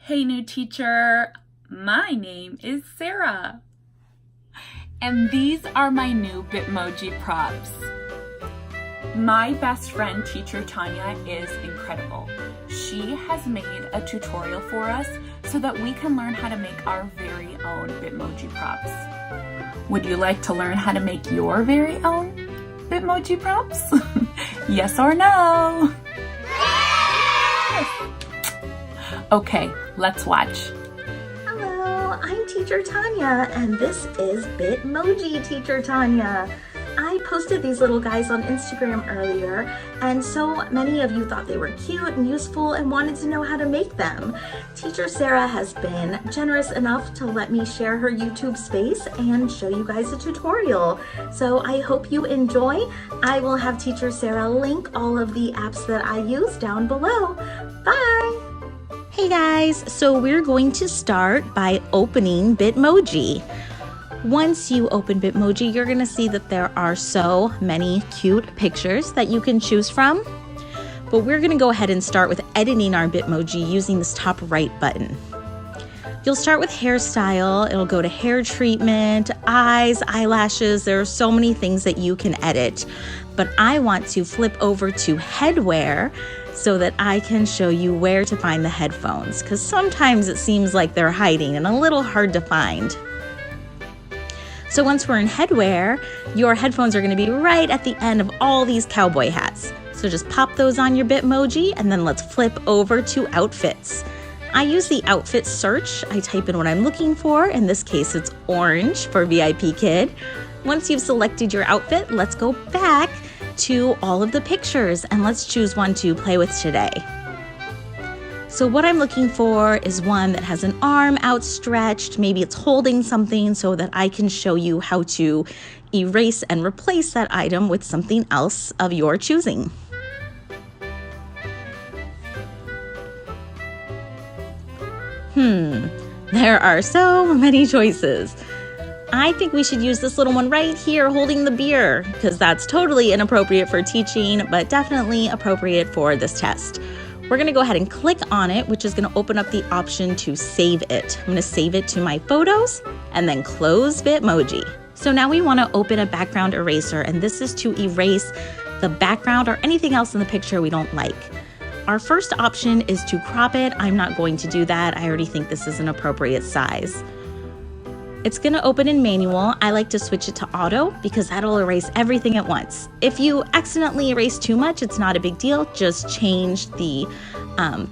Hey new teacher, my name is Sarah, and these are my new Bitmoji props. My best friend, teacher Tanya, is incredible. She has made a tutorial for us so that we can learn how to make our very own Bitmoji props. Would you like to learn how to make your very own Bitmoji props? Yes or no? Yes! Okay, let's watch. Hello, I'm Teacher Tanya, and this is Bitmoji Teacher Tanya. I posted these little guys on Instagram earlier, and so many of you thought they were cute and useful and wanted to know how to make them. Teacher Sarah has been generous enough to let me share her YouTube space and show you guys a tutorial. So I hope you enjoy. I will have Teacher Sarah link all of the apps that I use down below. Bye! Hey guys, so we're going to start by opening Bitmoji. Once you open Bitmoji, you're going to see that there are so many cute pictures that you can choose from. But we're going to go ahead and start with editing our Bitmoji using this top right button. You'll start with hairstyle. It'll go to hair treatment, eyes, eyelashes. There are so many things that you can edit. But I want to flip over to headwear so that I can show you where to find the headphones, because sometimes it seems like they're hiding and a little hard to find. So once we're in headwear, your headphones are going to be right at the end of all these cowboy hats. So just pop those on your Bitmoji, and then let's flip over to outfits. I use the outfit search. I type in what I'm looking for. In this case, it's orange for VIPKID. Once you've selected your outfit, let's go back to all of the pictures and let's choose one to play with today. So what I'm looking for is one that has an arm outstretched. Maybe it's holding something so that I can show you how to erase and replace that item with something else of your choosing. There are so many choices. I think we should use this little one right here holding the beer, because that's totally inappropriate for teaching, but definitely appropriate for this test. We're gonna go ahead and click on it, which is gonna open up the option to save it. I'm gonna save it to my photos and then close Bitmoji. So now we wanna open a background eraser, and this is to erase the background or anything else in the picture we don't like. Our first option is to crop it. I'm not going to do that. I already think this is an appropriate size. It's gonna open in manual. I like to switch it to auto because that'll erase everything at once. If you accidentally erase too much, it's not a big deal. Just change the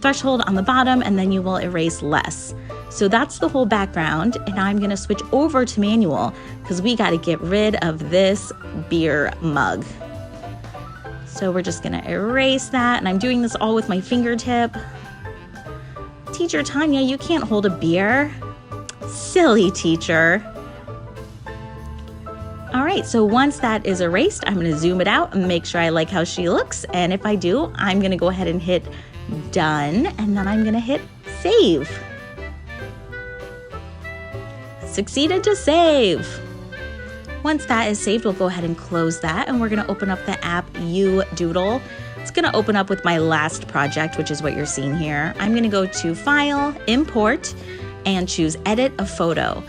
threshold on the bottom and then you will erase less. So that's the whole background, and I'm gonna switch over to manual because we gotta get rid of this beer mug. So we're just gonna erase that, and I'm doing this all with my fingertip. Teacher Tanya, you can't hold a beer. Silly teacher. All right, so once that is erased, I'm gonna zoom it out and make sure I like how she looks. And if I do, I'm gonna go ahead and hit done, and then I'm gonna hit save. Succeeded to save. Once that is saved, we'll go ahead and close that, and we're gonna open up the app Doodle. It's gonna open up with my last project, which is what you're seeing here. I'm gonna go to File, Import, and choose Edit a Photo.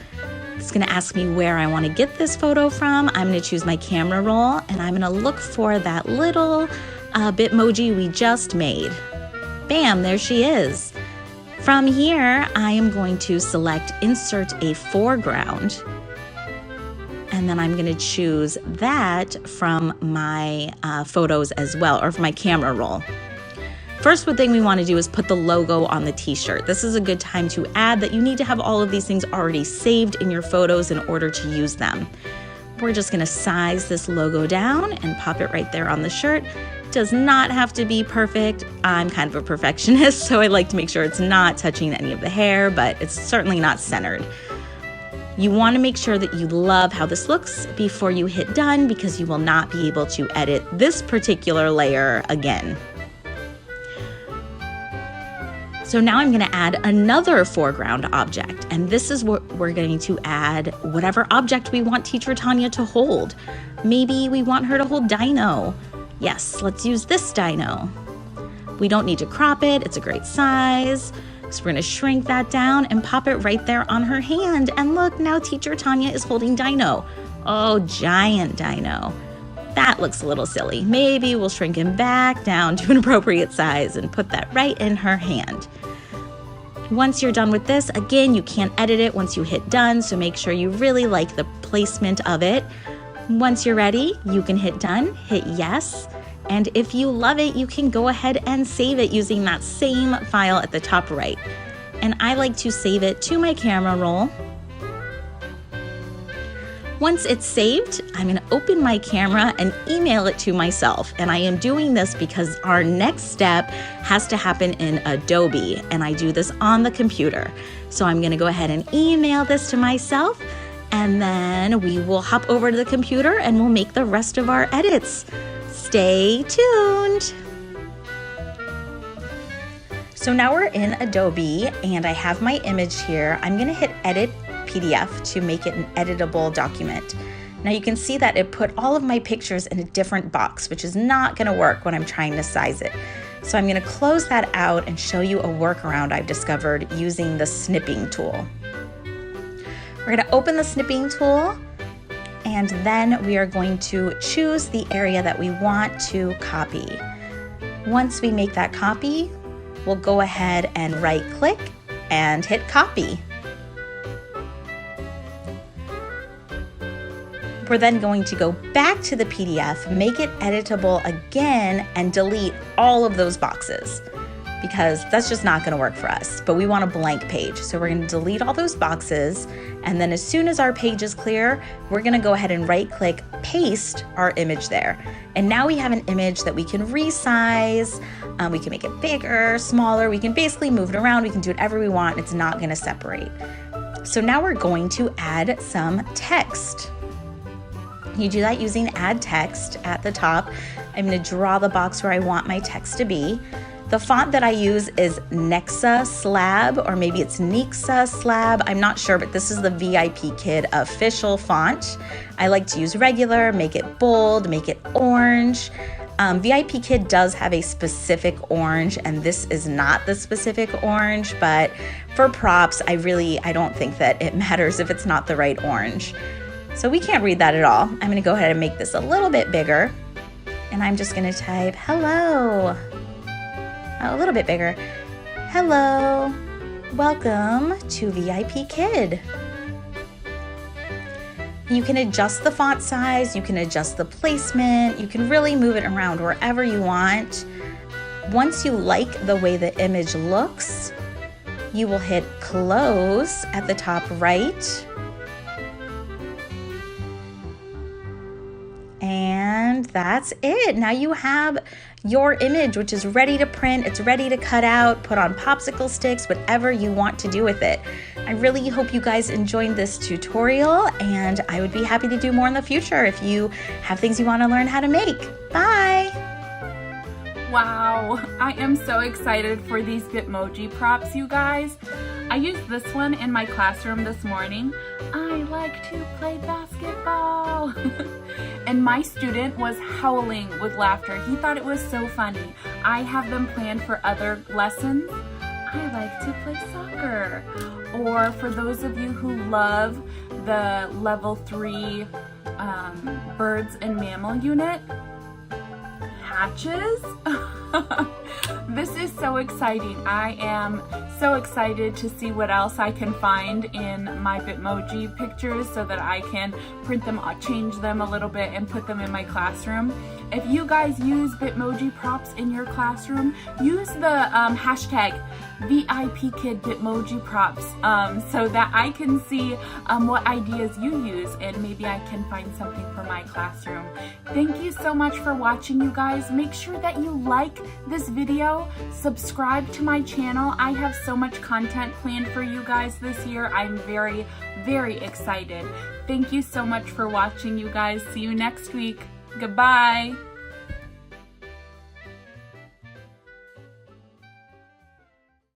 It's gonna ask me where I wanna get this photo from. I'm gonna choose my camera roll, and I'm gonna look for that little Bitmoji we just made. Bam, there she is. From here, I am going to select Insert a Foreground, and then I'm gonna choose that from my photos as well, or from my camera roll. First thing we want to do is put the logo on the t-shirt. This is a good time to add that you need to have all of these things already saved in your photos in order to use them. We're just going to size this logo down and pop it right there on the shirt. Does not have to be perfect. I'm kind of a perfectionist, so I like to make sure it's not touching any of the hair, but it's certainly not centered. You want to make sure that you love how this looks before you hit done, because you will not be able to edit this particular layer again. So now I'm gonna add another foreground object, and this is what we're going to add whatever object we want Teacher Tanya to hold. Maybe we want her to hold Dino. Yes, let's use this dino. We don't need to crop it, it's a great size. So we're gonna shrink that down and pop it right there on her hand. And look, now teacher Tanya is holding Dino. Oh, giant Dino. That looks a little silly. Maybe we'll shrink him back down to an appropriate size and put that right in her hand. Once you're done with this, again, you can't edit it once you hit done, so make sure you really like the placement of it. Once you're ready, you can hit done, hit yes, and if you love it, you can go ahead and save it using that same file at the top right. And I like to save it to my camera roll. Once it's saved, I'm going to open my camera and email it to myself. And I am doing this because our next step has to happen in Adobe, and I do this on the computer. So I'm going to go ahead and email this to myself, and then we will hop over to the computer and we'll make the rest of our edits. Stay tuned. So now we're in Adobe and I have my image here. I'm going to hit Edit PDF to make it an editable document. Now you can see that it put all of my pictures in a different box, which is not going to work when I'm trying to size it. So I'm going to close that out and show you a workaround I've discovered using the snipping tool. We're going to open the snipping tool, and then we are going to choose the area that we want to copy. Once we make that copy, we'll go ahead and right click and hit copy. We're then going to go back to the PDF, make it editable again, and delete all of those boxes because that's just not going to work for us. But we want a blank page. So we're going to delete all those boxes. And then as soon as our page is clear, we're going to go ahead and right click, paste our image there. And now we have an image that we can resize. We can make it bigger, smaller. We can basically move it around. We can do whatever we want. It's not going to separate. So now we're going to add some text. You do that using add text at the top. I'm going to draw the box where I want my text to be. The font that I use is Nexa Slab, or maybe it's Nixa Slab. I'm not sure, but this is the VIPKID official font. I like to use regular, make it bold, make it orange. VIPKID does have a specific orange, and this is not the specific orange, but for props, I don't think that it matters if it's not the right orange. So we can't read that at all. I'm going to go ahead and make this a little bit bigger, and I'm just going to type hello. A little bit bigger. Hello, welcome to VIPKID. You can adjust the font size, you can adjust the placement, you can really move it around wherever you want. Once you like the way the image looks, you will hit close at the top right. And that's it. Now you have your image, which is ready to print. It's ready to cut out, put on popsicle sticks, whatever you want to do with it. I really hope you guys enjoyed this tutorial, and I would be happy to do more in the future if you have things you want to learn how to make. Bye! Wow, I am so excited for these Bitmoji props, you guys. I used this one in my classroom this morning. I like to play basketball. And my student was howling with laughter. He thought it was so funny. I have them planned for other lessons. I like to play soccer. Or for those of you who love the level 3 birds and mammal unit, hatches. This is so exciting. I am so excited to see what else I can find in my Bitmoji pictures so that I can print them, change them a little bit, and put them in my classroom. If you guys use Bitmoji props in your classroom, use the hashtag VIPKID Bitmoji props so that I can see what ideas you use, and maybe I can find something for my classroom. Thank you so much for watching, you guys. Make sure that you like this video, subscribe to my channel. I have so much content planned for you guys this year. I'm very, very excited. Thank you so much for watching, you guys. See you next week. Goodbye.